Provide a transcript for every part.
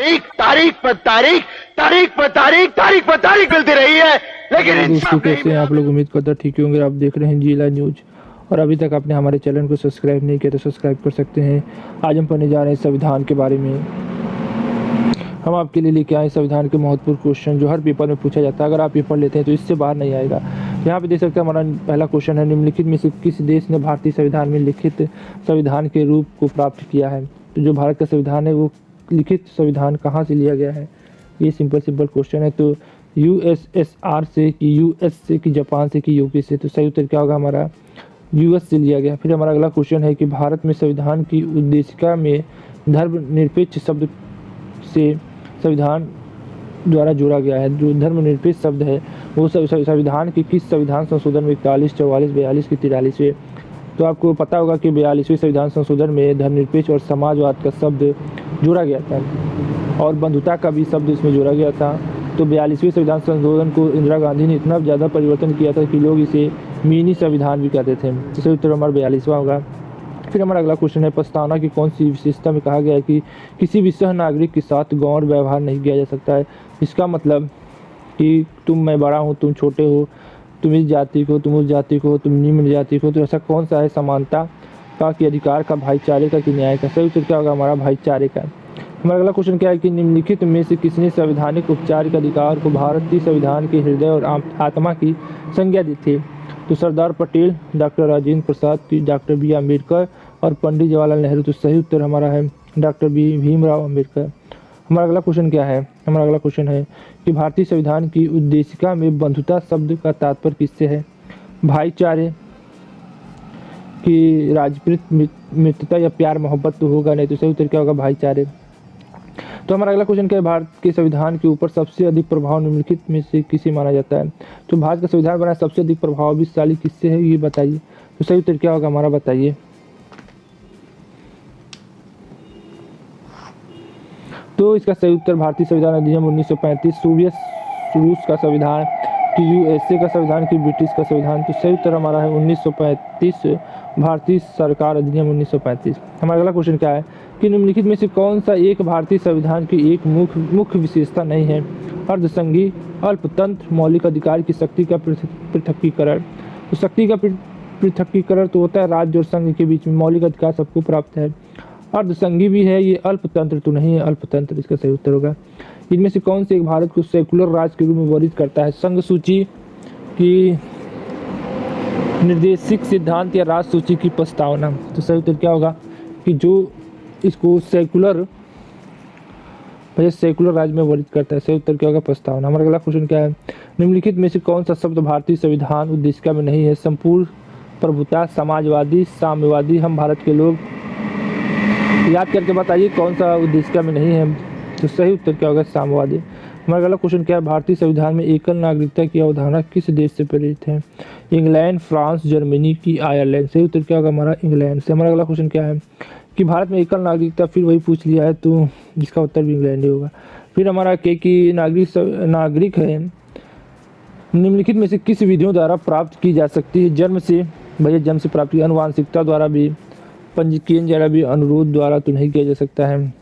तारीख तारीख पर तारीख तारीख पर तारीख तारीख पर तारीख मिलती रही है, लेकिन दोस्तों कैसे हैं आप लोग? उम्मीद करता ठीक ही होंगे। आप देख रहे हैं जिला न्यूज और अभी तक आपने हमारे चैनल को सब्सक्राइब नहीं किया तो सब्सक्राइब कर सकते हैं। आज हम पढ़ने जा रहे हैं संविधान के बारे में। हम आपके लिए लेके आए संविधान के महत्वपूर्ण क्वेश्चन जो हर पेपर में पूछा जाता है। अगर आप पेपर लेते हैं तो इससे बाहर नहीं आएगा। यहाँ पे देख सकते हैं हमारा पहला क्वेश्चन है, निम्नलिखित में से किस देश ने भारतीय संविधान में लिखित संविधान के रूप को प्राप्त किया है? तो जो भारत का संविधान है वो लिखित संविधान कहाँ से लिया गया है? ये सिंपल क्वेश्चन है। तो यूएसएसआर से कि यूएस से कि जापान से कि यूके से? तो सही उत्तर क्या होगा हमारा? यूएस से लिया गया। फिर हमारा अगला क्वेश्चन है कि भारत में संविधान की उद्देशिका में धर्मनिरपेक्ष शब्द से संविधान द्वारा जोड़ा गया है। जो धर्मनिरपेक्ष शब्द है वो संविधान की किस संविधान संशोधन में 41, 44, 42 की 43वें? तो आपको पता होगा कि 42वें संविधान संशोधन में धर्मनिरपेक्ष और समाजवाद का शब्द जोड़ा गया था और बंधुता का भी शब्द इसमें जोड़ा गया था। तो 42वें संविधान संशोधन को इंदिरा गांधी ने इतना ज़्यादा परिवर्तन किया था कि लोग इसे मिनी संविधान भी कहते थे। तो सही उत्तर हमारा 42वां होगा। फिर हमारा अगला क्वेश्चन है, प्रस्तावना की कौन सी विशेषता में कहा गया है कि किसी भी सह नागरिक के साथ गौर व्यवहार नहीं किया जा सकता है? इसका मतलब कि मैं बड़ा हूँ, तुम छोटे हो, तुम इस जाति को, तुम उस जाति को, तुम निम्न जाति को। तो ऐसा कौन सा है? समानता का, कि अधिकार का, भाईचारे का, कि न्याय का? सही उत्तर क्या होगा हमारा? भाईचारे का। हमारा अगला क्वेश्चन क्या है कि निम्नलिखित में से किसने संवैधानिक औपचारिक अधिकार को भारतीय संविधान के हृदय और आत्मा की संज्ञा दी थी? तो Sardar Patel, doctor Rajendra Prasad, doctor B Ambedkar और पंडित जवाहरलाल नेहरू। तो सही उत्तर हमारा है डॉक्टर भीमराव अम्बेडकर। हमारा अगला क्वेश्चन क्या है? हमारा अगला क्वेश्चन है कि भारतीय संविधान की उद्देशिका में बंधुता शब्द का तात्पर्य किससे है? भाईचारे, कि राजप्रीत मित्रता या प्यार मोहब्बत तो होगा नहीं। तो सही उत्तर क्या होगा? भाईचारे। तो हमारा अगला क्वेश्चन क्या है, भारत के संविधान के ऊपर सबसे अधिक प्रभाव निम्नलिखित में से किसे माना जाता है? तो भारत का संविधान बना सबसे अधिक प्रभावशाली किससे है, ये बताइए। तो सही उत्तर क्या होगा हमारा? बताइए। तो इसका सही उत्तर भारतीय संविधान अधिनियम 1935, सोवियत रूस का संविधान, कि यूएसए का संविधान, कि ब्रिटिश का संविधान। तो सही उत्तर हमारा है 1935, भारतीय सरकार अधिनियम 1935। हमारा अगला क्वेश्चन क्या है कि निम्नलिखित में से कौन सा एक भारतीय संविधान की एक मुख्य विशेषता नहीं है? अर्धसंघी, अल्पतंत्र, मौलिक अधिकार की शक्ति का पृथकीकरण। तो शक्ति का पृथकीकरण तो होता है राज्य और संघ के बीच में, मौलिक अधिकार सबको प्राप्त है। अर्धसंघी भी है, ये अल्पतंत्र तो नहीं है, अल्पतंत्र इसका सही उत्तर होगा। इनमें से कौन से एक भारत को सेकुलर राज्य के रूप में वर्णित करता है? संघ सूची की निर्देशिक सिद्धांत या राज सूची की प्रस्तावना। तो सही उत्तर क्या होगा कि जो इसको सेकुलर राज्य में वर्णित करता है। सही उत्तर क्या होगा? प्रस्तावना। हमारा अगला क्वेश्चन क्या है, निम्नलिखित में से कौन सा शब्द भारतीय संविधान उद्देशिका में नहीं है? संपूर्ण प्रभुता, समाजवादी, साम्यवादी, हम भारत के लोग। याद करके बताइए कौन सा उद्देशिका में नहीं है। तो सही उत्तर क्या होगा? साम्यवादी। हमारा अगला क्वेश्चन क्या है, भारतीय संविधान में एकल नागरिकता की अवधारणा किस देश से प्रेरित है? इंग्लैंड, फ्रांस, जर्मनी की आयरलैंड? सही उत्तर क्या होगा हमारा? इंग्लैंड से। हमारा अगला क्वेश्चन क्या है कि भारत में एकल नागरिकता, फिर वही पूछ लिया है तो जिसका उत्तर भी इंग्लैंड ही होगा। फिर हमारा कि नागरिक है निम्नलिखित में से किस विधियों द्वारा प्राप्त की जा सकती है? जन्म से, भैया जन्म से प्राप्त की, अनुवांशिकता द्वारा भी, पंजीकरण द्वारा भी, अनुरोध द्वारा तो नहीं किया जा सकता है।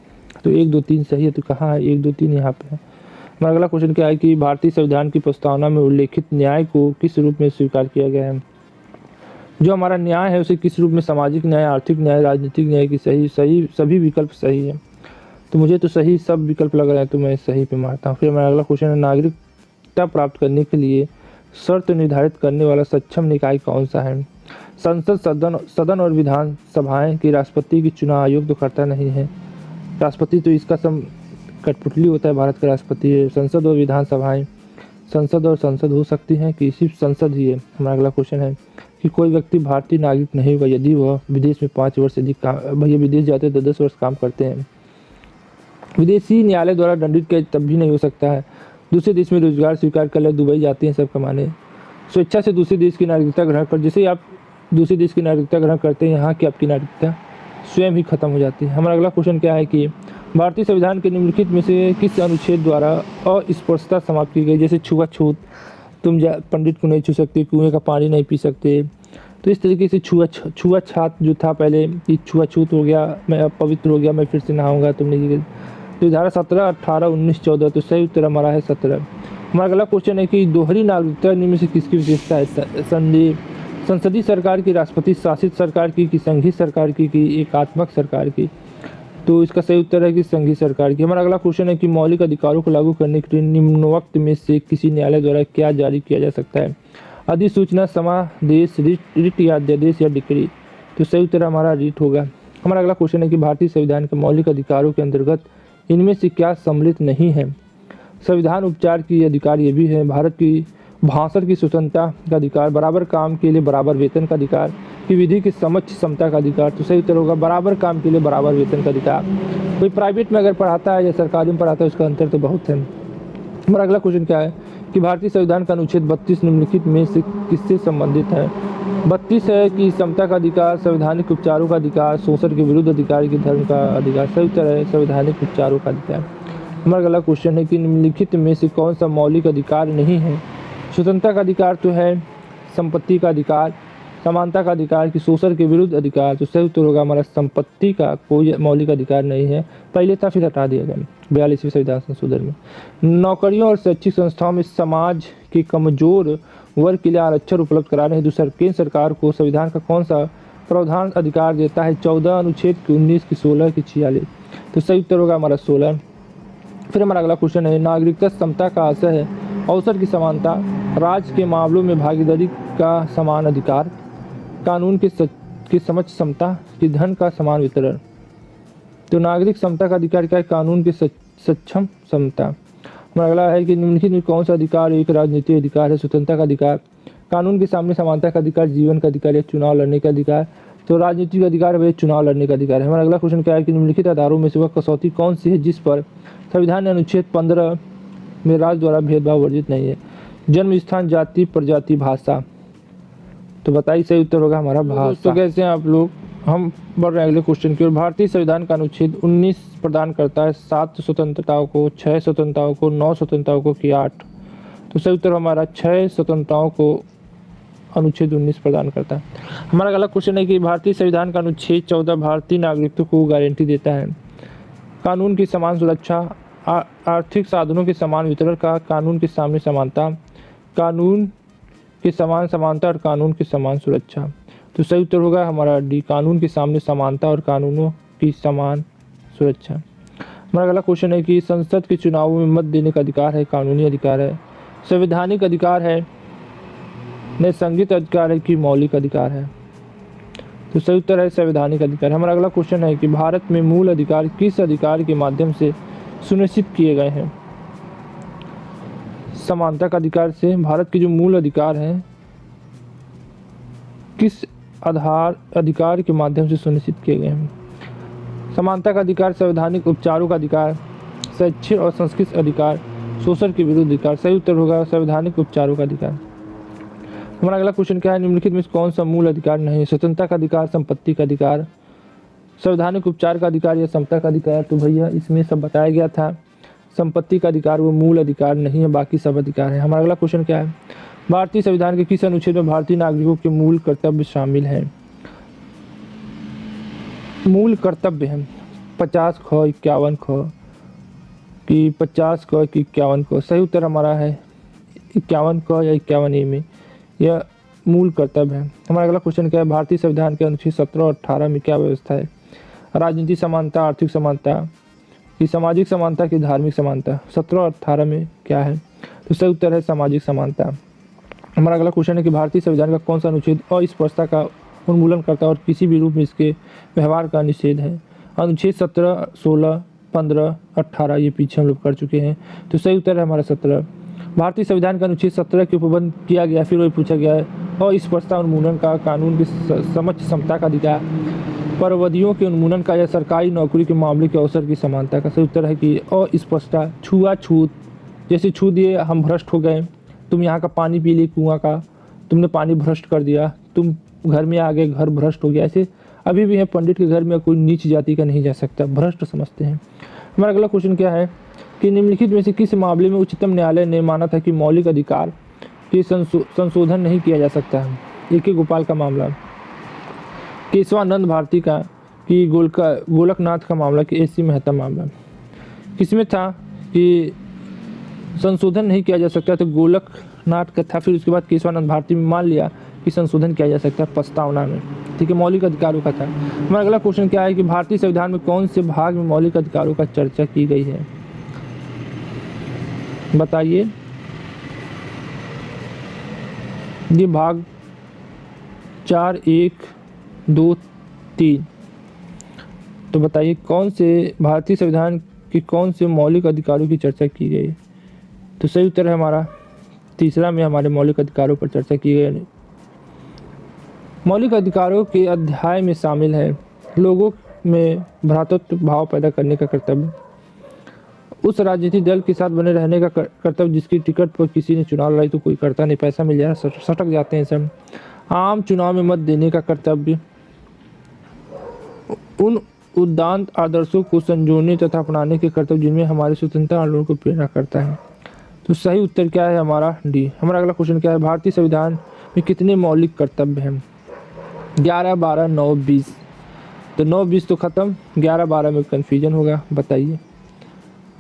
तो 1, 2, 3 सही है। तो कहाँ है 1, 2, 3? यहाँ पे है। हमारा अगला क्वेश्चन क्या है कि भारतीय संविधान की प्रस्तावना में उल्लेखित न्याय को किस रूप में स्वीकार किया गया है? जो हमारा न्याय है उसे किस रूप में? सामाजिक न्याय, आर्थिक न्याय, राजनीतिक न्याय की? सही सभी विकल्प सही है। तो मुझे तो सही सब विकल्प लग रहा है तो मैं सही पे मारता हूँ। फिर हमारा अगला क्वेश्चन है, नागरिकता प्राप्त करने के लिए शर्त निर्धारित करने वाला सक्षम निकाय कौन सा है? संसद, सदन और विधान सभाएं, कि राष्ट्रपति की चुनाव आयोग तो करता नहीं है। राष्ट्रपति तो इसका कठपुतली होता है, भारत का राष्ट्रपति है। संसद और विधान सभाएं, संसद और संसद हो सकती हैं कि सिर्फ संसद ही है? हमारा अगला क्वेश्चन है कि कोई व्यक्ति भारतीय नागरिक नहीं होगा यदि वह विदेश में 5 वर्ष से अधिक भैया विदेश जाते हैं तो 10 वर्ष काम करते हैं। विदेशी न्यायालय द्वारा दंडित किया तब भी नहीं हो सकता है। दूसरे देश में रोजगार स्वीकार कर ले, दुबई जाते हैं सब कमाने। स्वेच्छा से दूसरे देश की नागरिकता ग्रहण कर, जैसे आप दूसरे देश की नागरिकता ग्रहण करते हैं यहाँ की आपकी नागरिकता स्वयं ही खत्म हो जाती है। हमारा अगला क्वेश्चन क्या है कि भारतीय संविधान के निम्नलिखित में से किस अनुच्छेद द्वारा अस्पृश्यता समाप्त की गई? जैसे छुआछूत, तुम पंडित को नहीं छू सकते, कुएं का पानी नहीं पी सकते। तो इस तरीके से छुआछूत जो था पहले, कि छुआछूत हो गया, मैं अपवित्र हो गया, मैं फिर से नहाऊंगा, तुमने ये तो धारा 17, 18, 19, 14, तो सही उत्तर हमारा है 17। हमारा अगला क्वेश्चन है कि दोहरी नागरिकता निम्न में से किसकी विशेषता है? संसदीय सरकार की, राष्ट्रपति शासित सरकार की, संघीय सरकार की, एकात्मक सरकार की? तो इसका सही उत्तर है कि संघीय सरकार की। हमारा अगला क्वेश्चन है कि मौलिक अधिकारों को लागू करने के लिए निम्नोक्त में से किसी न्यायालय द्वारा क्या जारी किया जा सकता है? अधिसूचना, समादेश, रिट या अध्यादेश या डिक्री? तो सही उत्तर हमारा रिट होगा। हमारा अगला क्वेश्चन है कि भारतीय संविधान के मौलिक अधिकारों के अंतर्गत इनमें से क्या सम्मिलित नहीं है? संविधान उपचार की अधिकार ये भी है, भारत की भाषण की स्वतंत्रता का अधिकार, बराबर काम के लिए बराबर वेतन का अधिकार, की विधि की समक्ष समता का अधिकार? तो सही उत्तर होगा बराबर काम के लिए बराबर वेतन का अधिकार। कोई प्राइवेट में अगर पढ़ाता है या सरकारी में पढ़ाता है उसका अंतर तो बहुत है। हमारा अगला क्वेश्चन क्या है कि भारतीय संविधान का अनुच्छेद 32 निम्नलिखित में से किससे संबंधित है? 32 है कि समता का अधिकार, संवैधानिक उपचारों का अधिकार, शोषण के विरुद्ध अधिकार की धर्म का अधिकार? सही उत्तर है संवैधानिक उपचारों का अधिकार। हमारा अगला क्वेश्चन है कि निम्नलिखित में से कौन सा मौलिक अधिकार नहीं है? स्वतंत्रता का अधिकार तो है, संपत्ति का अधिकार, समानता का अधिकार, की शोषण के विरुद्ध अधिकार? तो सही उत्तर होगा हमारा संपत्ति का कोई मौलिक अधिकार नहीं है, पहले था फिर हटा दिया गया 42वें संविधान संशोधन में। नौकरियों और शैक्षिक संस्थाओं में समाज के कमजोर वर्ग के लिए आरक्षण उपलब्ध कराने हेतु केंद्र सरकार को संविधान का कौन सा प्रावधान अधिकार देता है? 14 अनुच्छेद की 19 की 16 की 46? तो सही उत्तर होगा हमारा 16। फिर हमारा अगला क्वेश्चन है नागरिकता समता का आशय है अवसर की समानता, राज्य के मामलों में भागीदारी का समान अधिकार, कानून की समझ समता, की धन का समान वितरण? तो नागरिक समता का अधिकार क्या है? कानून की सक्षम समता। हमारा अगला है कि निम्नलिखित में कौन सा अधिकार एक राजनीतिक अधिकार है? स्वतंत्रता का अधिकार, कानून के सामने समानता का अधिकार, जीवन का अधिकार या चुनाव लड़ने का अधिकार? तो राजनीतिक अधिकार है चुनाव लड़ने का अधिकार है। हमारा अगला क्वेश्चन क्या है कि निम्नलिखित आधारों में से वह कसौटी कौन सी है जिस पर संविधान ने अनुच्छेद 15 में राज्य द्वारा भेदभाव वर्जित नहीं है? जन्म स्थान, जाति, प्रजाति, भाषा? तो बताइए सही उत्तर होगा हमारा भाषा। तो कैसे हैं आप लोग? हम बढ़ रहे हैं अगले क्वेश्चन की ओर। भारतीय संविधान का अनुच्छेद 19 प्रदान करता है 7 स्वतंत्रताओं को, 6 स्वतंत्रताओं को, 9 स्वतंत्रताओं को, कि 8? तो सही उत्तर हमारा 6 स्वतंत्रताओं को अनुच्छेद 19 प्रदान करता है। हमारा अगला क्वेश्चन है कि भारतीय संविधान का अनुच्छेद 14 भारतीय नागरिकों को गारंटी देता है कानून की समान सुरक्षा, आर्थिक साधनों के समान वितरण का, कानून के सामने समानता, कानून के समान समानता और कानून की समान सुरक्षा? तो सही उत्तर होगा हमारा डी, कानून के सामने समानता और कानूनों की समान सुरक्षा। हमारा अगला क्वेश्चन है कि संसद के चुनावों में मत देने का अधिकार है, कानूनी अधिकार है, संवैधानिक अधिकार है, संघित अधिकार है, कि मौलिक अधिकार है? तो सही उत्तर है संवैधानिक अधिकार। हमारा अगला क्वेश्चन है कि भारत में मूल अधिकार किस अधिकार के माध्यम से सुनिश्चित किए गए हैं? समानता का अधिकार से। भारत के जो मूल अधिकार हैं किस अधिकार के माध्यम से सुनिश्चित किए गए हैं? समानता का अधिकार, संवैधानिक उपचारों का अधिकार, शैक्षिक और सांस्कृतिक अधिकार, शोषण के विरुद्ध अधिकार? सही उत्तर होगा संवैधानिक उपचारों का अधिकार। हमारा अगला क्वेश्चन क्या है? निम्नलिखित में कौन सा मूल अधिकार नहीं है? स्वतंत्रता का अधिकार, संपत्ति का अधिकार, संवैधानिक उपचार का अधिकार या समता का अधिकार? तो भैया इसमें सब बताया गया था, संपत्ति का अधिकार वो मूल अधिकार नहीं है, बाकी सब अधिकार है। हमारा अगला क्वेश्चन क्या है? भारतीय संविधान के किस अनुच्छेद में भारतीय नागरिकों के मूल कर्तव्य शामिल हैं? मूल कर्तव्य है 50 ख, 51 ख, कि 50 क, कि 51 क? सही उत्तर हमारा है 51 क या 51 ए में यह मूल कर्तव्य है। हमारा अगला क्वेश्चन क्या है? भारतीय संविधान के अनुच्छेद 17 और 18 में क्या व्यवस्था है? राजनीतिक समानता, आर्थिक समानता, की सामाजिक समानता, की धार्मिक समानता? 17 और 18 में क्या है? तो सही उत्तर है सामाजिक समानता। हमारा अगला क्वेश्चन है कि भारतीय संविधान का कौन सा अनुच्छेद अस्पृश्यता का उन्मूलन करता है और किसी भी रूप में इसके व्यवहार का निषेध है? अनुच्छेद 17, 16, 15, 18 ये पीछे हम लोग कर चुके हैं, तो सही उत्तर है हमारा 17। भारतीय संविधान का अनुच्छेद 17 के उपबंध किया गया, फिर वही पूछा गया है अस्पृश्यता उन्मूलन का, कानून की समक्ष समता का अधिकार, परवधियों के उन्मूलन का, या सरकारी नौकरी के मामले के अवसर की समानता का? सही उत्तर है कि अस्पृश्यता, छुआछूत, जैसे छू दिए हम भ्रष्ट हो गए, तुम यहाँ का पानी पी लिए कुआं का, तुमने पानी भ्रष्ट कर दिया, तुम घर में आ गए, घर भ्रष्ट हो गया। ऐसे अभी भी है, पंडित के घर में कोई नीच जाति का नहीं जा सकता, भ्रष्ट समझते हैं। हमारा अगला क्वेश्चन क्या है कि निम्नलिखित में से किस मामले में उच्चतम न्यायालय ने माना था कि मौलिक अधिकार के संशोधन नहीं किया जा सकता है? AK गोपाल का मामला, केशवानंद भारती का, कि गोलकनाथ का मामला, कि AC मेहता मामला? किसमें था कि संशोधन नहीं किया जा सकता, तो गोलकनाथ का था। फिर उसके बाद केशवानंद भारती में मान लिया कि संशोधन किया जा सकता है प्रस्तावना में, ठीक है, मौलिक अधिकारों का था। हमारा अगला क्वेश्चन क्या है कि भारतीय संविधान में कौन से भाग में मौलिक अधिकारों का चर्चा की गई है, बताइए। ये भाग 4, 1, 2, 3, तो बताइए कौन से भारतीय संविधान के कौन से मौलिक अधिकारों की चर्चा की गई। तो सही उत्तर है हमारा तीसरा में हमारे मौलिक अधिकारों पर चर्चा की गई। मौलिक अधिकारों के अध्याय में शामिल है लोगों में भ्रातृत्व भाव पैदा करने का कर्तव्य, उस राजनीतिक दल के साथ बने रहने का कर्तव्य जिसकी टिकट पर किसी ने चुनाव लड़ाई तो कोई करता नहीं, पैसा मिल जाए सटक जाते हैं सब, आम चुनाव में मत देने का कर्तव्य, उन उदात्त आदर्शों को संजोने तथा अपनाने के कर्तव्य जिनमें हमारे स्वतंत्रता आंदोलन को प्रेरणा करता है। तो सही उत्तर क्या है हमारा डी। हमारा अगला क्वेश्चन क्या है, भारतीय संविधान में कितने मौलिक कर्तव्य हैं। 11, 12, 9, 20, तो 9, 20 तो खत्म, 11, 12 में कन्फ्यूजन होगा, बताइए।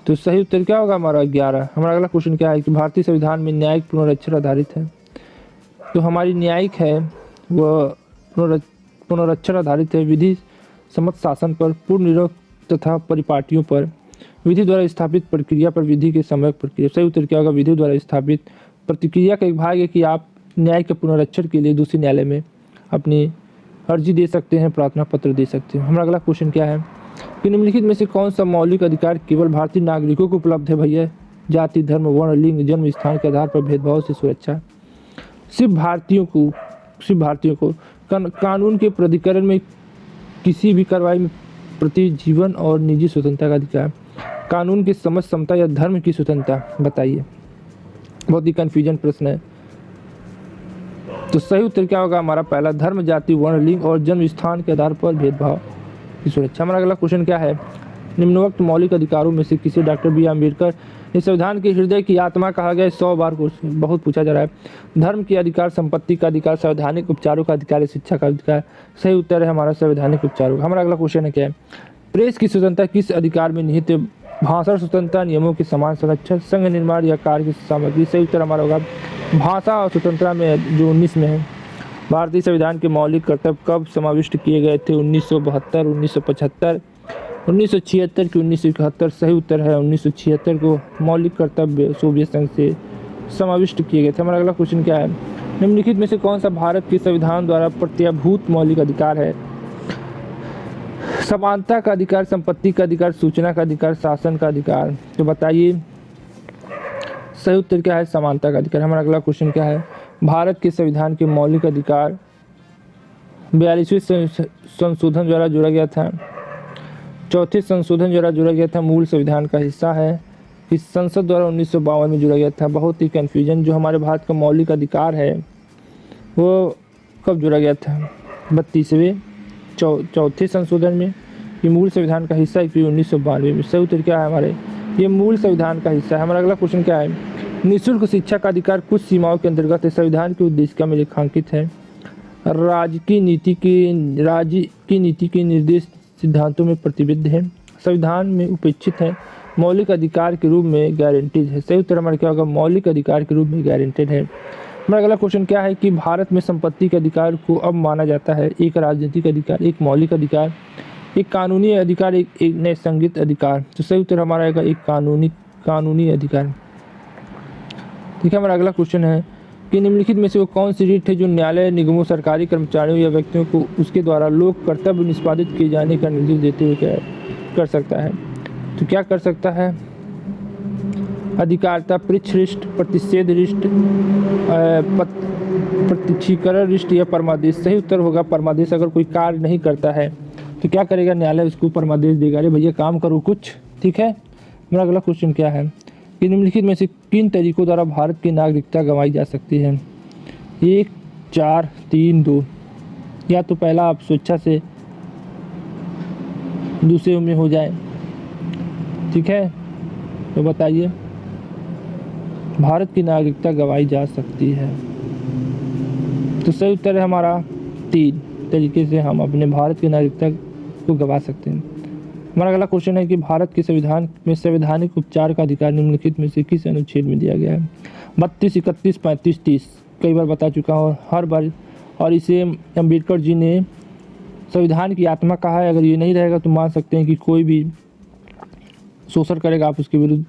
तो सही उत्तर क्या होगा हमारा 11। हमारा अगला क्वेश्चन क्या है कि भारतीय संविधान में न्यायिक पुनरीक्षण आधारित है। तो हमारी न्यायिक है वह पुनरीक्षण आधारित है, विधि सम्मत शासन पर, पूर्ण निरोध तथा परिपाटियों पर, विधि द्वारा स्थापित प्रक्रिया पर, विधि के समय प्रक्रिया। सही उत्तर क्या होगा, विधि द्वारा स्थापित प्रक्रिया का एक भाग है कि आप न्याय के पुनरीक्षण के लिए दूसरे न्यायालय में अपनी अर्जी दे सकते हैं, प्रार्थना पत्र दे सकते हैं। हमारा अगला क्वेश्चन क्या है कि निम्नलिखित में से कौन सा मौलिक अधिकार केवल भारतीय नागरिकों को उपलब्ध है भैया। जाति, धर्म, वर्ण, लिंग, जन्म स्थान के आधार पर भेदभाव से सुरक्षा। सिर्फ भारतीयों को कानून के प्राधिकरण में किसी भी कार्रवाई में प्रति जीवन और निजी स्वतंत्रता का अधिकार, कानून की समझ, समता या धर्म की स्वतंत्रता, बताइए। बहुत ही कंफ्यूजन प्रश्न है। तो सही उत्तर क्या होगा हमारा पहला, धर्म, जाति, वर्ण, लिंग और जन्म स्थान के आधार पर भेदभाव की सुरक्षा। हमारा अगला क्वेश्चन क्या है, निम्नवक्त मौलिक अधिकारों में से किसे डॉक्टर बी आम्बेडकर इस संविधान के हृदय की आत्मा कहा गया। 100 बार क्वेश्चन बहुत पूछा जा रहा है। धर्म के अधिकार, संपत्ति का अधिकार, संवैधानिक उपचारों का अधिकार, शिक्षा का अधिकार। सही उत्तर है हमारा संवैधानिक उपचारों। हमारा अगला क्वेश्चन है क्या है, प्रेस की स्वतंत्रता किस अधिकार में निहित है। भाषा स्वतंत्रता, नियमों के समान संरक्षण, संघ निर्माण या कार्य की सामग्री। सही उत्तर हमारा होगा भाषा और स्वतंत्रता में, जो 19 में है। भारतीय संविधान के मौलिक कर्तव्य कब समाविष्ट किए गए थे। 1972, 1975, 1976 की 1971। सही उत्तर है 1976 को मौलिक कर्तव्य सोवियत संघ से समाविष्ट किए गए थे। हमारा अगला क्वेश्चन क्या है, निम्नलिखित में से कौन सा भारत के संविधान द्वारा प्रत्याभूत मौलिक अधिकार है। समानता का अधिकार, संपत्ति का अधिकार, सूचना का अधिकार, शासन का अधिकार। तो बताइए सही उत्तर क्या है, समानता का अधिकार। हमारा अगला क्वेश्चन क्या है, भारत के संविधान के मौलिक अधिकार 42वें संशोधन द्वारा जोड़ा गया था। चौथे संशोधन द्वारा जोड़ा गया था, मूल संविधान का हिस्सा है। इस संसद द्वारा 1952 में जोड़ा गया था। बहुत ही कन्फ्यूजन। जो हमारे भारत का मौलिक अधिकार है वो कब जोड़ा गया था, 32वें चौथे संशोधन में। ये मूल संविधान का हिस्सा है 1992 में। सही उत्तर क्या है हमारे, ये मूल संविधान का हिस्सा है। हमारा अगला क्वेश्चन क्या है, निःशुल्क शिक्षा का अधिकार कुछ सीमाओं के अंतर्गत है, संविधान के उद्देश्य में रेखांकित है। राज्य की नीति के निर्देश सिद्धांतों में प्रतिबद्ध है, संविधान में उपेक्षित है, मौलिक अधिकार के रूप में गारंटीड है। सही उत्तर हमारा क्या होगा, मौलिक अधिकार के रूप में गारंटीड है। हमारा अगला क्वेश्चन क्या है कि भारत में संपत्ति के अधिकार को अब माना जाता है एक राजनीतिक अधिकार, एक मौलिक अधिकार, एक कानूनी अधिकार, एक न्यायसंगत अधिकार। तो सही उत्तर हमारा आएगा एक कानूनी अधिकार। ठीक है। हमारा अगला क्वेश्चन है कि निम्नलिखित में से वो कौन सी रीट है जो न्यायालय, निगमों, सरकारी कर्मचारियों या व्यक्तियों को उसके द्वारा लोक कर्तव्य निष्पादित किए जाने का निर्देश देते हुए क्या कर सकता है। तो क्या कर सकता है, अधिकारिता, पृच्छरिष्ट, प्रतिषेध रिष्ट, प्रत्यक्षीकरण रिष्ट या परमादेश। सही उत्तर होगा परमादेश। अगर कोई कार्य नहीं करता है तो क्या करेगा, न्यायालय उसको परमादेश देगा, अरे भैया काम करो कुछ। ठीक है। मेरा अगला क्वेश्चन क्या है कि निम्नलिखित में से किन तरीकों द्वारा भारत की नागरिकता गंवाई जा सकती है। 1, 4, 3, 2। या तो पहला आप स्वेच्छा से दूसरे में हो जाए। ठीक है, तो बताइए भारत की नागरिकता गंवाई जा सकती है। तो सही उत्तर है हमारा 3 तरीके से हम अपने भारत की नागरिकता को गंवा सकते हैं। हमारा अगला क्वेश्चन है कि भारत के संविधान में संवैधानिक उपचार का अधिकार निम्नलिखित में से किस अनुच्छेद में दिया गया है? 32, 31, 35, 30 कई बार बता चुका हूँ हर बार, और इसे अम्बेडकर जी ने संविधान की आत्मा कहा है। अगर ये नहीं रहेगा तो मान सकते हैं कि कोई भी शोषण करेगा, आप उसके विरुद्ध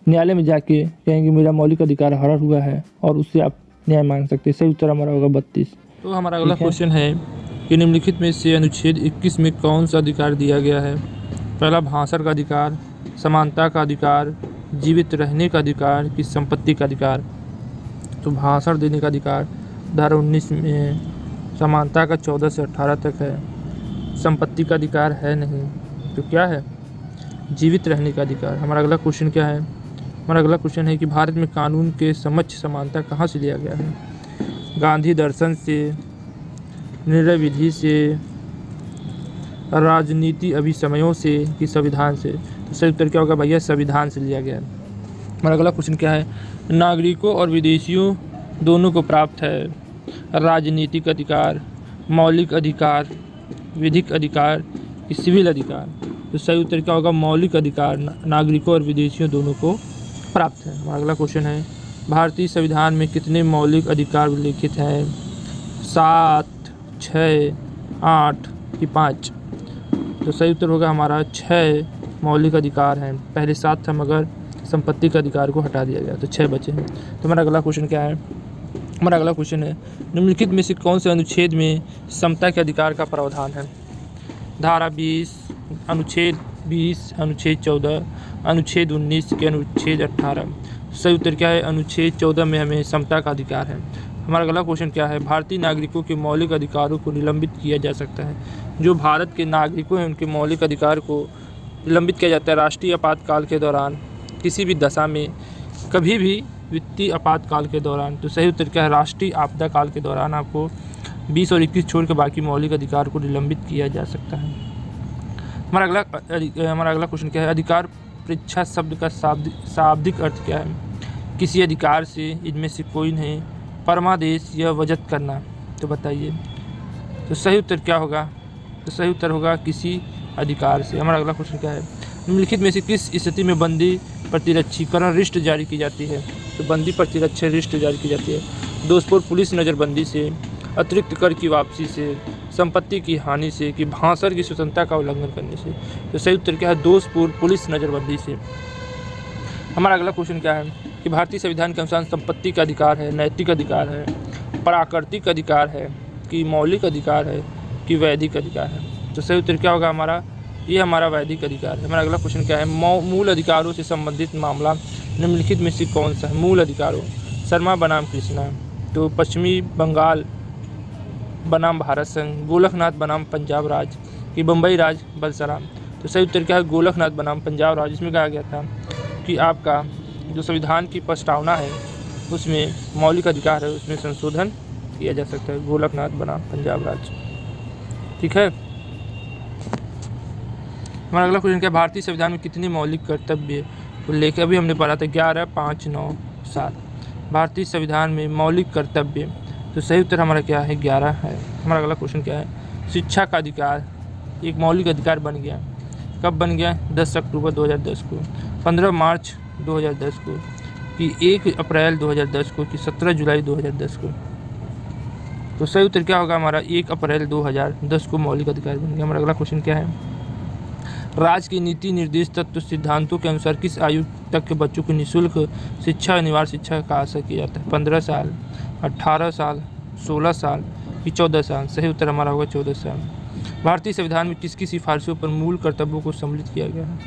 न्यायालय में जाके कहेंगे मेरा मौलिक अधिकार हरण हुआ है, और उससे आप न्याय मांग सकते हैं। सही उत्तर हमारा होगा 32। तो हमारा अगला क्वेश्चन है कि निम्नलिखित में से अनुच्छेद 21 में कौन सा अधिकार दिया गया है? पहला भाषण का अधिकार, समानता का अधिकार, जीवित रहने का अधिकार कि संपत्ति का अधिकार? तो भाषण देने का अधिकार धारा 19 में है, समानता का 14 से 18 तक है, संपत्ति का अधिकार है नहीं, तो क्या है? जीवित रहने का अधिकार। हमारा अगला क्वेश्चन क्या है? हमारा अगला क्वेश्चन है कि भारत में कानून के समक्ष समानता कहाँ से लिया गया है? गांधी दर्शन से, निर्णय विधि से, राजनीति अभिसमयों से कि संविधान से? तो सही उत्तर क्या होगा भैया? संविधान से लिया गया है। हमारा अगला क्वेश्चन क्या है? नागरिकों और विदेशियों दोनों को प्राप्त है राजनीतिक अधिकार, मौलिक अधिकार, विधिक अधिकार कि सिविल अधिकार? तो सही उत्तर क्या होगा? मौलिक अधिकार नागरिकों और विदेशियों दोनों को प्राप्त है। हमारा अगला क्वेश्चन है भारतीय संविधान में कितने मौलिक अधिकार उल्लिखित हैं? 7, 6, 8 कि 5? तो सही उत्तर होगा हमारा 6 मौलिक अधिकार हैं। पहले 7 था मगर संपत्ति के अधिकार को हटा दिया गया, तो 6 बचे हैं। तो हमारा अगला क्वेश्चन क्या है? हमारा अगला क्वेश्चन है निम्नलिखित में से कौन से अनुच्छेद में समता के अधिकार का प्रावधान है? धारा 20, अनुच्छेद 20, अनुच्छेद 14, अनुच्छेद 19 के अनुच्छेद 18? सही उत्तर क्या है? अनुच्छेद 14 में हमें समता का अधिकार है। हमारा अगला क्वेश्चन क्या है? भारतीय नागरिकों के मौलिक अधिकारों को निलंबित किया जा सकता है। जो भारत के नागरिकों हैं उनके मौलिक अधिकार को निलंबित किया जाता है राष्ट्रीय आपातकाल के दौरान, किसी भी दशा में, कभी भी वित्तीय आपातकाल के दौरान। तो सही उत्तर क्या है? राष्ट्रीय आपदा काल के दौरान आपको 20 और 21 छोड़ के बाकी मौलिक अधिकार को निलंबित किया जा सकता है। हमारा अगला क्वेश्चन क्या है? अधिकार परीक्षा शब्द का शाब्दिक अर्थ क्या है? किसी अधिकार से इनमें से कोई नहीं, परमादेश या वजत करना? तो बताइए, तो सही उत्तर क्या होगा? तो सही उत्तर होगा किसी अधिकार से। हमारा अगला क्वेश्चन क्या है? निम्नलिखित में से किस स्थिति में बंदी प्रतिरक्षीकरण रिश्ट जारी की जाती है? तो बंदी प्रतिरक्षण रिश्ट जारी की जाती है दोषपूर्ण पुलिस नज़रबंदी से, अतिरिक्त कर की वापसी से, संपत्ति की हानि से कि भाषण की स्वतंत्रता का उल्लंघन करने से? तो सही उत्तर क्या है? दोषपूर्ण पुलिस नज़रबंदी से। हमारा अगला क्वेश्चन क्या है कि भारतीय संविधान के अनुसार संपत्ति का अधिकार है, नैतिक अधिकार है, प्राकृतिक अधिकार है कि मौलिक अधिकार है कि वैधिक अधिकार है? तो सही उत्तर क्या होगा हमारा? ये हमारा वैधिक अधिकार है। हमारा अगला क्वेश्चन क्या है? मूल अधिकारों से संबंधित मामला निम्नलिखित में से कौन सा है? मूल अधिकारों, शर्मा बनाम कृष्णा, तो पश्चिमी बंगाल बनाम भारत संघ, गोलकनाथ बनाम पंजाब राज कि बम्बई राज बलसराम? तो सही उत्तर क्या है? गोलकनाथ बनाम पंजाब राज। इसमें कहा गया था कि आपका जो संविधान की प्रस्तावना है उसमें मौलिक अधिकार है, उसमें संशोधन किया जा सकता है। गोलकनाथ बनाम पंजाब राज, ठीक है। हमारा अगला क्वेश्चन क्या है? भारतीय संविधान में कितने मौलिक कर्तव्य उल्लेख? अभी हमने पढ़ा था 11, 5, 9, 7। भारतीय संविधान में मौलिक कर्तव्य, तो सही उत्तर हमारा क्या है? 11 है। हमारा अगला क्वेश्चन क्या है? शिक्षा का अधिकार एक मौलिक अधिकार बन गया, कब बन गया? 10 अक्टूबर 2010 को, 15 मार्च 2010 को कि 1 अप्रैल 2010 को कि 17 जुलाई 2010 को? तो सही उत्तर क्या होगा हमारा? 1 अप्रैल 2010 को मौलिक अधिकार बन गया। हमारा अगला क्वेश्चन क्या है? राज्य की नीति निर्देश तत्व सिद्धांतों के अनुसार किस आयु तक के बच्चों को निःशुल्क शिक्षा अनिवार्य शिक्षा का आशा किया जाता है? 15 साल, 18 साल, 16 साल कि 14 साल? सही उत्तर हमारा होगा 14 साल। भारतीय संविधान में किसकी सिफारिशों पर मूल कर्तव्यों को सम्मिलित किया गया है?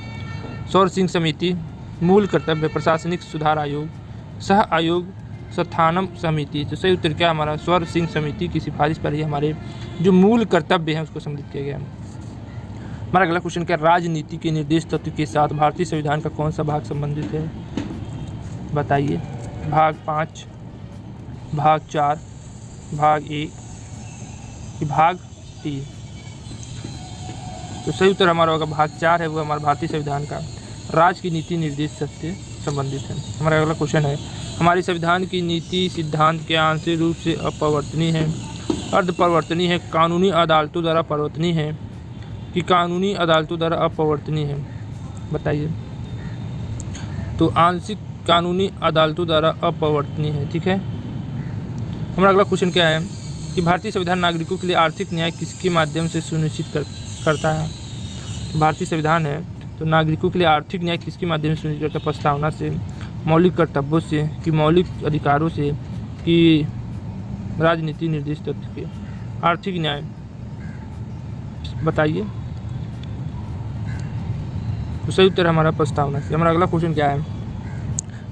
सौर सिंह समिति, मूल कर्तव्य, प्रशासनिक सुधार आयोग, सह आयोग स्थानम समिति? तो सही उत्तर क्या हमारा? स्वर सिंह समिति की सिफारिश पर ही हमारे जो मूल कर्तव्य हैं उसको सम्मिलित किया गया है। हमारा अगला क्वेश्चन क्या? राजनीति के निर्देश तत्व के साथ भारतीय संविधान का कौन सा भाग संबंधित है? बताइए। भाग 5, भाग 4, भाग 1 कि भाग 3? तो सही उत्तर हमारा होगा भाग 4 है, वो हमारा भारतीय संविधान का राज्य की नीति निर्देश से संबंधित है। हमारा अगला क्वेश्चन है हमारे संविधान की नीति सिद्धांत के आंशिक रूप से अपरिवर्तनीय है, अर्ध परिवर्तनीय है, कानूनी अदालतों द्वारा परिवर्तनीय है, कि कानूनी अदालतों द्वारा अपरिवर्तनीय है। बताइए। तो आंशिक कानूनी अदालतों द्वारा अपरिवर्तनीय है। ठीक है। हमारा अगला क्वेश्चन क्या है कि भारतीय संविधान नागरिकों के लिए आर्थिक न्याय किसके माध्यम से सुनिश्चित करता है। भारतीय संविधान है तो नागरिकों के लिए आर्थिक न्याय किसके माध्यम से सुनिश्चित करता है। प्रस्तावना से, मौलिक कर्तव्यों से, कि मौलिक अधिकारों से, कि राजनीति निर्देश तत्व के। आर्थिक न्याय बताइए। तो सही उत्तर हमारा प्रस्तावना से। हमारा अगला क्वेश्चन क्या है,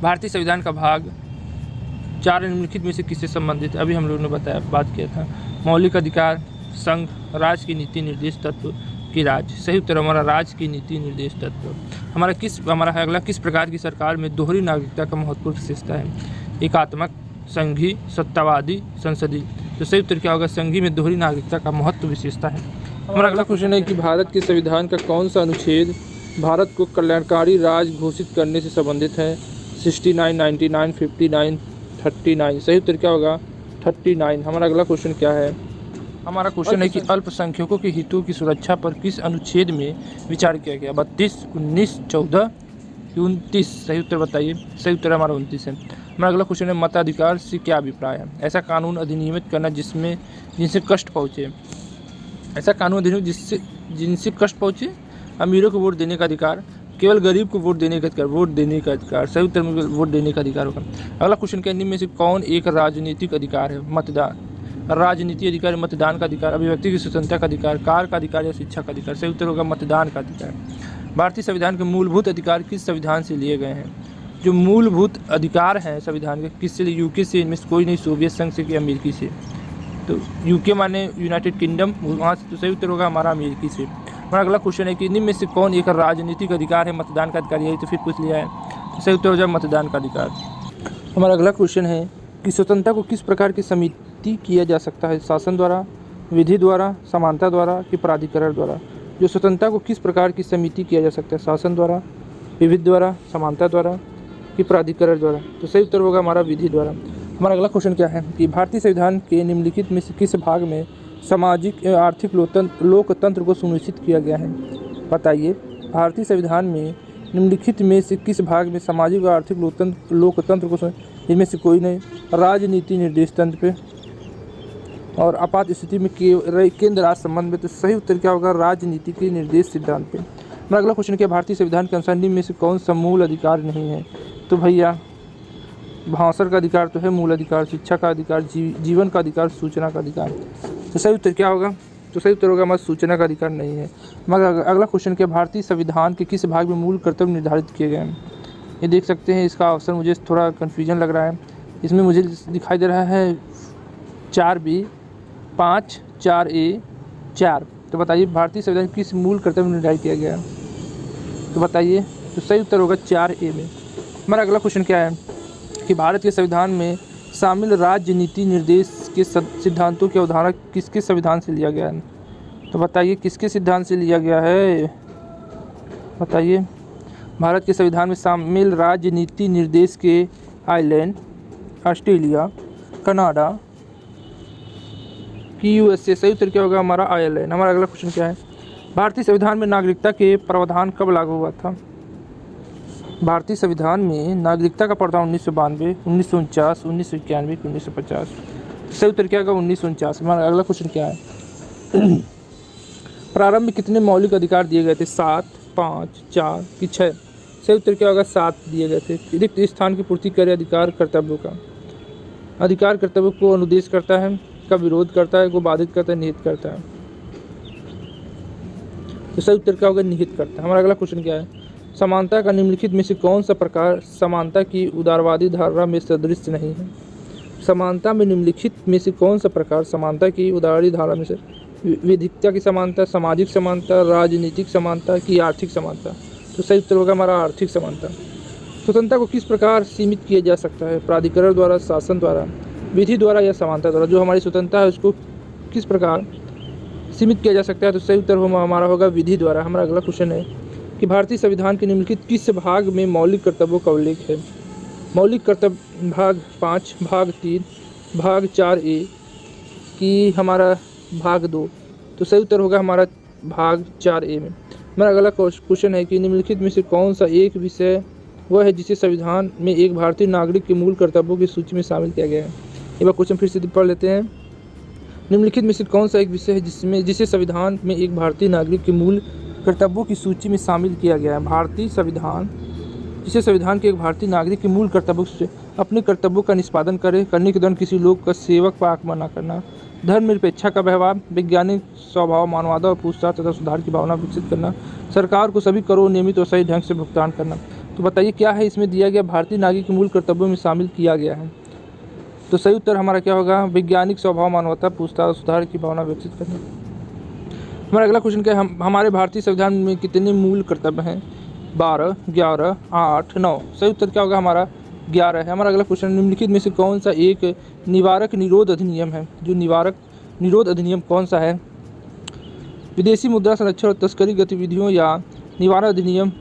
भारतीय संविधान का भाग 4 निम्नलिखित में से किससे संबंधित है। अभी हम लोगों ने बताया, बात किया था। मौलिक अधिकार, संघ, राज्य की नीति निर्देश तत्व की राज्य। सही उत्तर हमारा राज्य की नीति निर्देश तत्व। हमारा अगला किस प्रकार की सरकार में दोहरी नागरिकता का महत्वपूर्ण विशेषता है। एकात्मक, संघी, सत्तावादी, संसदीय। तो सही उत्तर क्या होगा, संघी में दोहरी नागरिकता का महत्व विशेषता है। हमारा अगला क्वेश्चन है कि भारत के संविधान का कौन सा अनुच्छेद भारत को कल्याणकारी राज्य घोषित करने से संबंधित है। 69, 99, 59, 39। सही उत्तर क्या होगा, 39। हमारा अगला क्वेश्चन क्या है, हमारा क्वेश्चन है कि अल्पसंख्यकों के हितों की सुरक्षा पर किस अनुच्छेद में विचार किया गया। 32, 19, 14, 29। सही उत्तर बताइए। सही उत्तर हमारा 29 है। हमारा अगला क्वेश्चन है मताधिकार से क्या अभिप्राय है। ऐसा कानून अधिनियमित करना जिनसे कष्ट पहुँचे। ऐसा कानून अधिनियम जिनसे कष्ट पहुँचे। अमीरों को वोट देने का अधिकार, केवल गरीब को वोट देने का अधिकार। वोट देने का अधिकार, सही उत्तर में वोट देने का अधिकार होगा। अगला क्वेश्चन क्या, निम्न में से कौन एक राजनीतिक अधिकार है। मतदान। राजनीतिक अधिकार, मतदान का अधिकार, अभिव्यक्ति की स्वतंत्रता का अधिकार, कार्य का अधिकार या शिक्षा का अधिकार। सही उत्तर होगा मतदान का अधिकार। भारतीय संविधान के मूलभूत अधिकार किस संविधान से लिए गए हैं। जो मूलभूत अधिकार हैं संविधान के, किससे लिए। यूके से, इनमें से कोई नहीं, सोवियत संघ से कि अमेरिकी से। तो यूके माने यूनाइटेड किंगडम, वहाँ से। तो सही उत्तर होगा हमारा अमेरिकी से। हमारा अगला क्वेश्चन है कि निम्न में से कौन एक राजनीतिक अधिकार है। मतदान का अधिकार। यही तो फिर पूछ लिया है। तो सही उत्तर हो जाए मतदान का अधिकार। हमारा अगला क्वेश्चन है कि स्वतंत्रता को किस प्रकार की समिति किया जा सकता है। शासन द्वारा, विधि द्वारा, समानता द्वारा कि प्राधिकरण द्वारा। जो स्वतंत्रता को किस प्रकार की समिति किया जा सकता है। शासन द्वारा, विधि द्वारा, समानता द्वारा कि प्राधिकरण द्वारा। तो सही उत्तर होगा हमारा विधि द्वारा। हमारा अगला क्वेश्चन क्या है कि भारतीय संविधान के निम्नलिखित में से किस भाग में सामाजिक एवं आर्थिक लोकतंत्र को सुनिश्चित किया गया है। बताइए। भारतीय संविधान में निम्नलिखित में से किस भाग में सामाजिक व आर्थिक लोकतंत्र को, इनमें से कोई नहीं। राजनीति निर्देश तंत्र पे और आपात स्थिति में केंद्र राज्य संबंध में। तो सही उत्तर क्या होगा, राजनीति के निर्देश सिद्धांत पे। हमारा अगला क्वेश्चन क्या, भारतीय संविधान के अनुसार निम्न में से कौन सा मूल अधिकार नहीं है। तो भैया भाषण का अधिकार तो है मूल अधिकार, शिक्षा का अधिकार, जीवन का अधिकार, सूचना का अधिकार। तो सही उत्तर क्या होगा, तो सही उत्तर होगा हमारा सूचना का अधिकार नहीं है। मगर अगला क्वेश्चन क्या, भारतीय संविधान के किस भाग में मूल कर्तव्य निर्धारित किए गए हैं। ये देख सकते हैं, इसका ऑप्शन मुझे थोड़ा कन्फ्यूजन लग रहा है। इसमें मुझे दिखाई दे रहा है 4B, 5, 4A, 4। तो बताइए भारतीय संविधान किस मूल कर्तव्य निर्धारित किया गया है। तो बताइए। तो सही उत्तर होगा 4A में। हमारा अगला क्वेश्चन क्या है कि भारत के संविधान में शामिल राज्य नीति निर्देश के सिद्धांतों की अवधारणा किसके संविधान से लिया गया है। तो बताइए किसके सिद्धांत से लिया गया है। बताइए। भारत के संविधान में शामिल राज्य नीति निर्देश के आयरलैंड, ऑस्ट्रेलिया, कनाडा कि USA। सही उत्तर क्या होगा हमारा आयरलैंड। हमारा अगला क्वेश्चन क्या है, भारतीय संविधान में नागरिकता के प्रावधान कब लागू हुआ था। भारतीय संविधान में नागरिकता का प्रावधान 1992, 1949, 1991, 1950। सही उत्तर क्या होगा 1949। हमारा अगला क्वेश्चन क्या है, प्रारंभ में कितने मौलिक अधिकार दिए गए थे। 7, 5, 4 कि 6। सही उत्तर क्या होगा 7 दिए गए थे। रिक्त स्थान की पूर्ति करे अधिकार कर्तव्यों का। अधिकार कर्तव्यों को अनुदेश करता है, का विरोध करता है, को बाधित करता है, निहित करता है। तो सही उत्तर क्या होगा निहित करता है। हमारा अगला क्वेश्चन क्या है, समानता का निम्नलिखित में से कौन सा प्रकार समानता की उदारवादी धारणा में सदृश नहीं है। समानता में निम्नलिखित में से कौन सा प्रकार समानता की उदारवादी धारणा में से विधिकता की समानता, सामाजिक समानता, राजनीतिक समानता की आर्थिक समानता। तो सही उत्तर होगा हमारा आर्थिक समानता। स्वतंत्रता को किस प्रकार सीमित किया जा सकता है, प्राधिकरण द्वारा, शासन द्वारा, विधि द्वारा या समानता द्वारा। जो हमारी स्वतंत्रता है उसको किस प्रकार सीमित किया जा सकता है। तो सही उत्तर हमारा होगा विधि द्वारा। हमारा अगला क्वेश्चन है कि भारतीय संविधान के निम्नलिखित किस भाग में मौलिक कर्तव्यों का उल्लेख है। मौलिक कर्तव्य भाग 5, भाग 3, भाग 4A कि हमारा भाग 2। तो सही उत्तर होगा हमारा भाग 4A में। मेरा अगला क्वेश्चन है कि निम्नलिखित में से कौन सा एक विषय वह है जिसे संविधान में एक भारतीय नागरिक के मूल कर्तव्यों की सूची में शामिल किया गया है। एक बार क्वेश्चन फिर से पढ़ लेते हैं। निम्नलिखित में से कौन सा एक विषय है जिसे संविधान में एक भारतीय नागरिक के मूल कर्तव्यों की सूची में शामिल किया गया है। भारतीय संविधान जिसे संविधान के एक भारतीय नागरिक के मूल कर्तव्यों से अपने कर्तव्यों का निष्पादन करने के दौरान किसी लोग का सेवक व आक्रमण न करना, धर्मनिरपेक्षता का व्यवहार, वैज्ञानिक स्वभाव, मानवता और पूछताछ तथा सुधार की भावना विकसित करना, सरकार को सभी करों नियमित और सही ढंग से भुगतान करना। तो बताइए क्या है इसमें दिया गया भारतीय नागरिक के मूल कर्तव्यों में शामिल किया गया है। तो सही उत्तर हमारा क्या होगा, वैज्ञानिक स्वभाव, मानवता, पूछताछ, सुधार की भावना विकसित करना। हमारा अगला क्वेश्चन क्या है, हमारे भारतीय संविधान में कितने मूल कर्तव्य हैं। 12, 11, 8, 9। सही उत्तर क्या होगा हमारा 11 है। हमारा अगला क्वेश्चन, निम्नलिखित में से कौन सा एक निवारक निरोध अधिनियम है। जो निवारक निरोध अधिनियम कौन सा है। विदेशी मुद्रा संरक्षण और तस्करी गतिविधियों या निवारण अधिनियम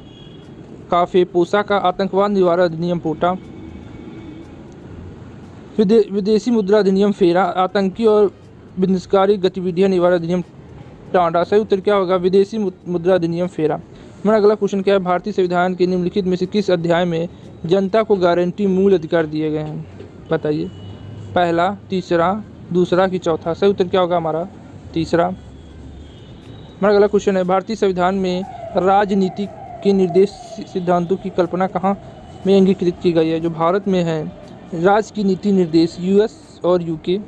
काफे पोसा का, आतंकवाद निवारण अधिनियम पोटा, विदेशी मुद्रा अधिनियम फेरा, आतंकी और विनाशकारी गतिविधियां निवारण अधिनियम टांडा। सही उत्तर क्या होगा, विदेशी मुद्रा अधिनियम फेरा। हमारा अगला क्वेश्चन क्या है, भारतीय संविधान के निम्नलिखित में से किस अध्याय में जनता को गारंटी मूल अधिकार दिए गए हैं। बताइए, पहला, तीसरा, दूसरा कि चौथा। सही उत्तर क्या होगा हमारा तीसरा। हमारा अगला क्वेश्चन है, भारतीय संविधान में राजनीति के निर्देश सिद्धांतों की कल्पना कहाँ में अंगीकृत की गई है। जो भारत में है, राज्य की नीति निर्देश यूएस और यूके,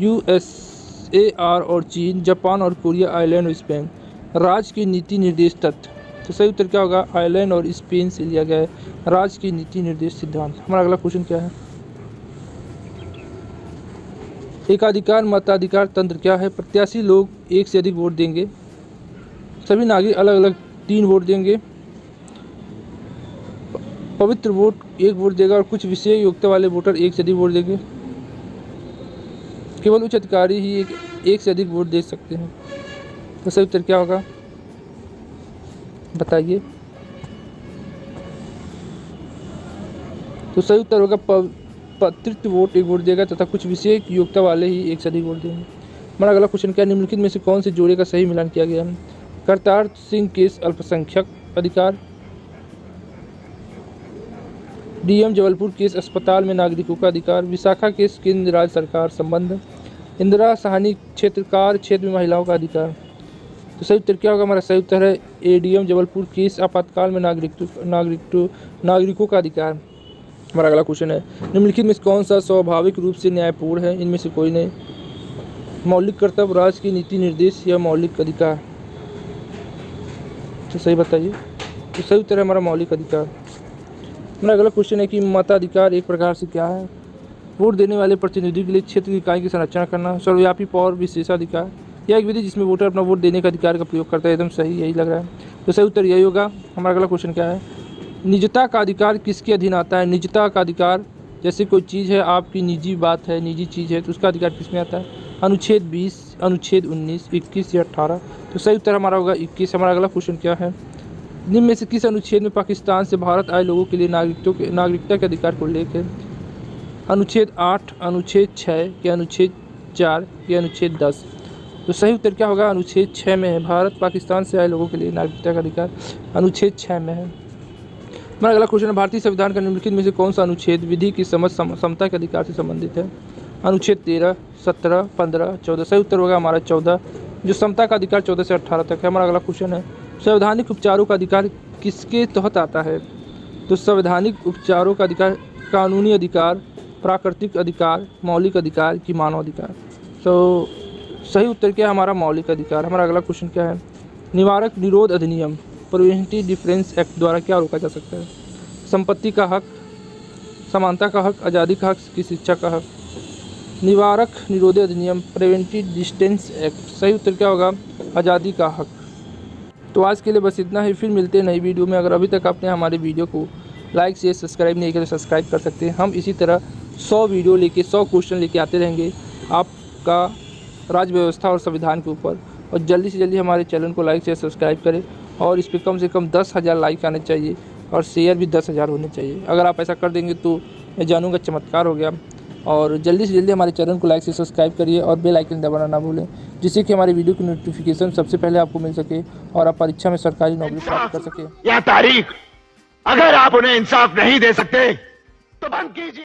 यूएसएआर और चीन, जापान और कोरिया, आयरलैंड और स्पेन। राज्य की नीति निर्देश तत्व। तो सही उत्तर क्या होगा, आयरलैंड और स्पेन से लिया गया है राज्य की नीति निर्देश सिद्धांत। हमारा अगला क्वेश्चन क्या है, एकाधिकार मताधिकार तंत्र क्या है। प्रत्याशी लोग एक से अधिक वोट देंगे, सभी नागरिक अलग अलग 3 वोट देंगे, पवित्र वोट 1 वोट देगा और कुछ विशेष योग्यता वाले वोटर 1 से अधिक वोट देंगे। केवल उच्च अधिकारी ही एक से अधिक वोट दे सकते हैं। तो सही उत्तर क्या होगा बताइए। तो सही उत्तर होगा पवित्र वोट 1 वोट देगा तथा कुछ विशेष योग्यता वाले ही 1 से अधिक वोट देंगे। हमारा अगला क्वेश्चन क्या, निम्नलिखित में से कौन से जोड़े का सही मिलान किया गया है। करतार सिंह केस अल्पसंख्यक अधिकार, डीएम जबलपुर केस अस्पताल में नागरिकों का अधिकार, विशाखा केस केंद्र राज्य सरकार संबंध, इंदिरा साहनी क्षेत्रकार क्षेत्र में महिलाओं का अधिकार। तो सही उत्तर क्या होगा हमारा सही उत्तर है एडीएम जबलपुर केस आपातकाल में नागरिकों का अधिकार। हमारा अगला क्वेश्चन है, निम्नलिखित में कौन सा स्वाभाविक रूप से न्यायपूर्ण है। इनमें से कोई नहीं। मौलिक कर्तव्य, राज्य की नीति निर्देश या मौलिक अधिकार। तो सही बताइए। तो सही उत्तर है हमारा मौलिक अधिकार। हमारा अगला क्वेश्चन है कि मताधिकार एक प्रकार से क्या है। वोट देने वाले प्रतिनिधि के लिए क्षेत्र की इकाई की संरचना करना, सर्वव्यापी और विशेषाधिकार, यह एक विधि जिसमें वोटर अपना वोट देने का अधिकार का प्रयोग करता है। एकदम सही, यही लग रहा है। तो सही उत्तर यही होगा। हमारा अगला क्वेश्चन क्या है, निजता का अधिकार किसके अधीन आता है। निजता का अधिकार, जैसे कोई चीज़ है, आपकी निजी बात है, निजी चीज़ है, तो उसका अधिकार किस में आता है। अनुच्छेद 20, अनुच्छेद 19, 21 या 18। तो सही उत्तर हमारा होगा 21। हमारा अगला क्वेश्चन क्या है, निम्न में से किस अनुच्छेद में पाकिस्तान से भारत आए लोगों के लिए नागरिकता के अधिकार को उल्लेख है। अनुच्छेद 8, अनुच्छेद 6 या अनुच्छेद 4 या अनुच्छेद 10। तो सही उत्तर क्या होगा, अनुच्छेद 6 में है। भारत पाकिस्तान से आए लोगों के लिए नागरिकता का अधिकार अनुच्छेद 6 में है। हमारा अगला क्वेश्चन है, भारतीय संविधान का निम्नलिखित में से कौन सा अनुच्छेद विधि की समझ समता के अधिकार से संबंधित है। अनुच्छेद 13, 17, 15, 14। सही उत्तर होगा हमारा 14, जो समता का अधिकार 14 से 18 तक है। हमारा अगला क्वेश्चन है, संवैधानिक उपचारों का अधिकार किसके तहत आता है। तो संवैधानिक उपचारों का अधिकार कानूनी अधिकार, प्राकृतिक अधिकार, मौलिक अधिकार कि मानव अधिकार। तो सही उत्तर क्या है हमारा मौलिक अधिकार। हमारा अगला क्वेश्चन क्या है, निवारक निरोध अधिनियम प्रिवेंटिव डिफरेंस एक्ट द्वारा क्या रोका जा सकता है। संपत्ति का हक, समानता का हक, आज़ादी का हक की शिक्षा का हक। निवारक निरोध अधिनियम प्रिवेंटिव डिस्टेंस एक्ट। सही उत्तर क्या होगा, आज़ादी का हक। तो आज के लिए बस इतना ही, फिर मिलते हैं नई वीडियो में। अगर अभी तक आपने हमारे वीडियो को लाइक शेयर सब्सक्राइब नहीं किया तो सब्सक्राइब कर सकते हैं। हम इसी तरह 100 वीडियो लेके 100 क्वेश्चन लेके आते रहेंगे आपका राज्य व्यवस्था और संविधान के ऊपर। और जल्दी से जल्दी हमारे चैनल को लाइक शेयर सब्सक्राइब करें और इस पर कम से कम 10,000 लाइक आने चाहिए और शेयर भी 10,000 होने चाहिए। अगर आप ऐसा कर देंगे तो मैं जानूँगा चमत्कार हो गया। और जल्दी से जल्दी हमारे चैनल को लाइक से सब्सक्राइब करिए और बेल आइकन दबाना ना भूलें, जिससे कि हमारी वीडियो की नोटिफिकेशन सबसे पहले आपको मिल सके और आप परीक्षा में सरकारी नौकरी प्राप्त कर सकें। या तारीख, अगर आप उन्हें इंसाफ नहीं दे सकते तो बंद कीजिए।